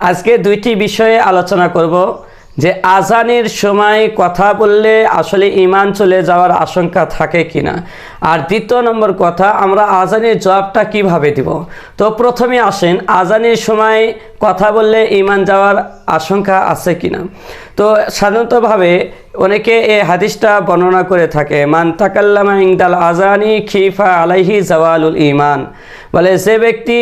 আজকে দুইটি বিষয়ে আলোচনা করব যে আজানের সময় কথা বললে আসলে ঈমান চলে যাওয়ার আশঙ্কা থাকে কিনা, আর দ্বিতীয় নম্বর কথা আমরা আজানের জবাবটা কিভাবে দিব। তো প্রথমে আসেন আজানের সময় কথা বললে ঈমান যাওয়ার আশঙ্কা আছে কিনা। তো সাধারণতভাবে অনেকে এই হাদিসটা বর্ণনা করে থাকে, মান তাকাল্লামা ইনদাল আজানি খিফা আলাইহি জাওয়ালুল ঈমান, বলে যে ব্যক্তি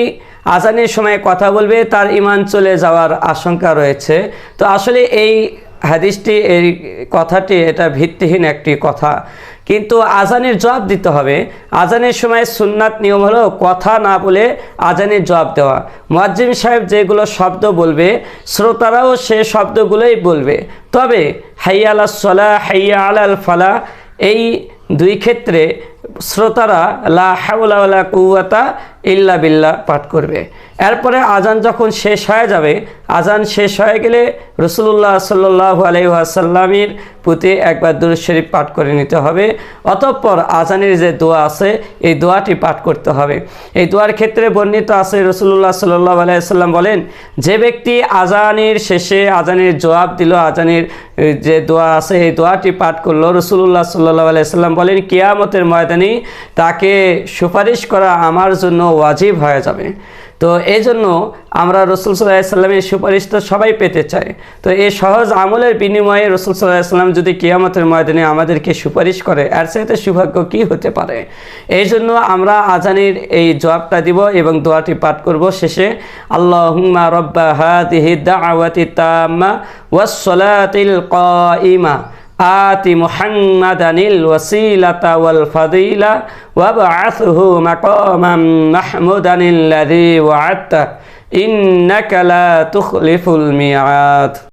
আজানের সময় কথা বলবে তার ঈমান চলে যাওয়ার আশঙ্কা রয়েছে। তো আসলে এই হাদিসটি, এই কথাটি এটা ভিত্তিহীন একটি কথা, কিন্তু আজানের জবাব দিতে হবে। আজানের সময় সুন্নাত নিয়ম হলো কথা না বলে আজানের জবাব দেওয়া। মুয়াজ্জিন সাহেব যেগুলো শব্দ বলবে শ্রোতারাও সে শব্দগুলোই বলবে, তবে হাইয়া আলাস সালাহ হাইয়া আলাল ফালাহ এই দুই ক্ষেত্রে শ্রোতারা লা হাওলা ওয়ালা কুওয়াতা ইল্লা বিল্লাহ পাঠ করবে। এরপরে আজান যখন শেষ হয়ে যাবে, আজান শেষ হয়ে গেলে রাসূলুল্লাহ সাল্লাল্লাহু আলাইহি ওয়াসাল্লামের প্রতি একবার দুরূদ শরীফ পাঠ করে নিতে হবে। অতঃপর আজানের যে দোয়া আছে এই দোয়াটি পাঠ করতে হবে। এই দোয়ার ক্ষেত্রে বর্ণিত আছে, রাসূলুল্লাহ সাল্লাল্লাহু আলাইহি ওয়াসাল্লাম বলেন, যে ব্যক্তি আজানের শেষে আজানের জবাব দিল, আজানের যে দোয়া আছে এই দোয়াটি পাঠ করলো, রাসূলুল্লাহ সাল্লাল্লাহু আলাইহি ওয়াসাল্লাম বলেন কিয়ামতের ময়দানে তাকে সুপারিশ করা আমার জন্য ওয়াজিব হয়ে যাবে। তো এই জন্য আমরা রাসূল সাল্লাল্লাহু আলাইহি ওয়াসাল্লামের সুপারিশ তো সবাই পেতে চায়। তো এই সহজ আমলের বিনিময়ে রাসূল সাল্লাল্লাহু আলাইহি ওয়াসাল্লাম যদি কিয়ামতের ময়দানে আমাদেরকে সুপারিশ করে, এর চাইতে সৌভাগ্য কি হতে পারে। এই জন্য আমরা আজানের এই জবাবটা দিব এবং দোয়াটি পাঠ করব। শেষে আল্লাহুম্মা রাব্বা হাযিহি দা'ওয়াতি তাম্মা ওয়াস সালাতিল কাইমা আতি মুহাম্মাদানিল ওয়াসিলাতা ওয়াল ফাদিলা ওয়াবআথহু মাকামান মাহমুদানিল্লাযী ওয়া'আদতা ইন্নাকা লা তুখলিফুল মিআদ।